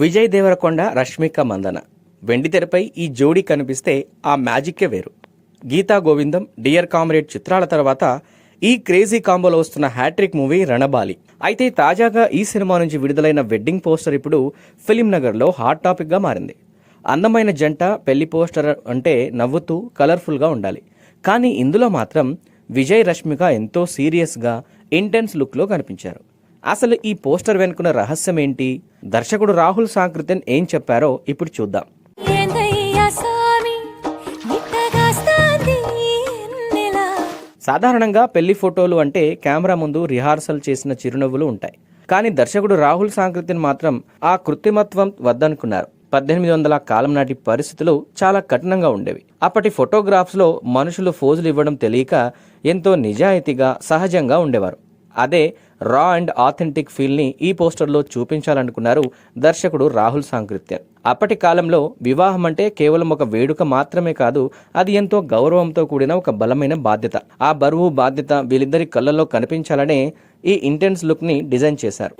విజయ్ దేవరకొండ, రష్మిక మందన వెండితెరపై ఈ జోడీ కనిపిస్తే ఆ మ్యాజిక్కే వేరు. గీతా గోవిందం, డియర్ కామ్రేడ్ చిత్రాల తర్వాత ఈ క్రేజీ కాంబోలో వస్తున్న హ్యాట్రిక్ మూవీ రణబాలి. అయితే తాజాగా ఈ సినిమా నుంచి విడుదలైన వెడ్డింగ్ పోస్టర్ ఇప్పుడు ఫిలిం నగర్లో హాట్ టాపిక్గా మారింది. అందమైన జంట పెళ్లి పోస్టర్ అంటే నవ్వుతూ కలర్ఫుల్గా ఉండాలి. కానీ ఇందులో మాత్రం విజయ్, రష్మిక ఎంతో సీరియస్గా ఇంటెన్స్ లుక్లో కనిపించారు. అసలు ఈ పోస్టర్ వెనుకున్న రహస్యం ఏంటి? దర్శకుడు రాహుల్ సాంకృత్యన్ ఏం చెప్పారో ఇప్పుడు చూద్దాం. సాధారణంగా పెళ్లి ఫోటోలు అంటే కెమెరా ముందు రిహార్సల్ చేసిన చిరునవ్వులు ఉంటాయి. కానీ దర్శకుడు రాహుల్ సాంకృత్యన్ మాత్రం ఆ కృత్రిమత్వం వద్దనుకున్నారు. 1800 కాలం నాటి పరిస్థితులు చాలా కఠినంగా ఉండేవి. అప్పటి ఫోటోగ్రాఫ్స్ లో మనుషులు ఫోజులు ఇవ్వడం తెలియక ఎంతో నిజాయితీగా, సహజంగా ఉండేవారు. అదే రా అండ్ ఆథెంటిక్ ఫీల్ ని ఈ పోస్టర్లో చూపించాలనుకున్నారు దర్శకుడు రాహుల్ సాంకృత్యన్. అప్పటి కాలంలో వివాహం అంటే కేవలం ఒక వేడుక మాత్రమే కాదు, అది ఎంతో గౌరవంతో కూడిన ఒక బలమైన బాధ్యత. ఆ బరువు, బాధ్యత వీళ్ళిద్దరి కళ్ళల్లో కనిపించాలనే ఈ ఇంటెన్స్ లుక్ ని డిజైన్ చేశారు.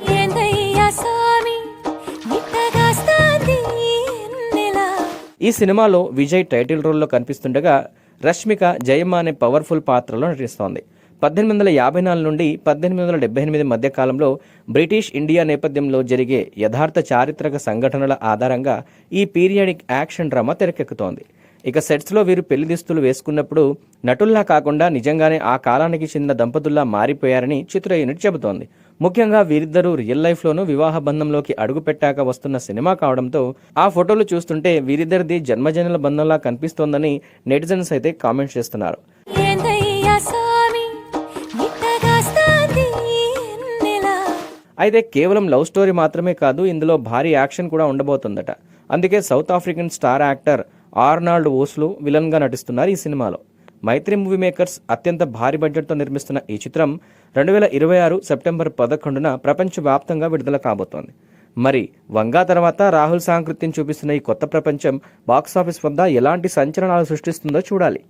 ఈ సినిమాలో విజయ్ టైటిల్ రోల్లో కనిపిస్తుండగా రష్మిక జయమ్మ అనే పవర్ఫుల్ పాత్రలో నటిస్తోంది. 1854 నుండి 1878 మధ్య కాలంలో బ్రిటిష్ ఇండియా నేపథ్యంలో జరిగే యథార్థ చారిత్రక సంఘటనల ఆధారంగా ఈ పీరియాడిక్ యాక్షన్ డ్రామా తెరకెక్కుతోంది. ఇక సెట్స్లో వీరు పెళ్లి దుస్తులు వేసుకున్నప్పుడు నటుల్లా కాకుండా నిజంగానే ఆ కాలానికి చెందిన దంపతుల్లా మారిపోయారని చిత్ర యూనిట్ చెబుతోంది. ముఖ్యంగా వీరిద్దరూ రియల్ లైఫ్లోనూ వివాహ బంధంలోకి అడుగుపెట్టాక వస్తున్న సినిమా కావడంతో ఆ ఫోటోలు చూస్తుంటే వీరిద్దరిది జన్మజనుల బంధంలా కనిపిస్తోందని నెటిజన్స్ అయితే కామెంట్స్ చేస్తున్నారు. అయితే కేవలం లవ్ స్టోరీ మాత్రమే కాదు, ఇందులో భారీ యాక్షన్ కూడా ఉండబోతుందట. అందుకే south African star actor Arnold ఓస్లో విలన్గా నటిస్తున్నారు ఈ సినిమాలో. మైత్రి మూవీ మేకర్స్ అత్యంత భారీ బడ్జెట్తో నిర్మిస్తున్న ఈ చిత్రం 2026 సెప్టెంబర్ 11న ప్రపంచవ్యాప్తంగా విడుదల కాబోతోంది. మరి వంగా తర్వాత రాహుల్ సాంకృత్యం చూపిస్తున్న ఈ కొత్త ప్రపంచం బాక్సాఫీస్ వద్ద ఎలాంటి సంచలనాలు సృష్టిస్తుందో చూడాలి.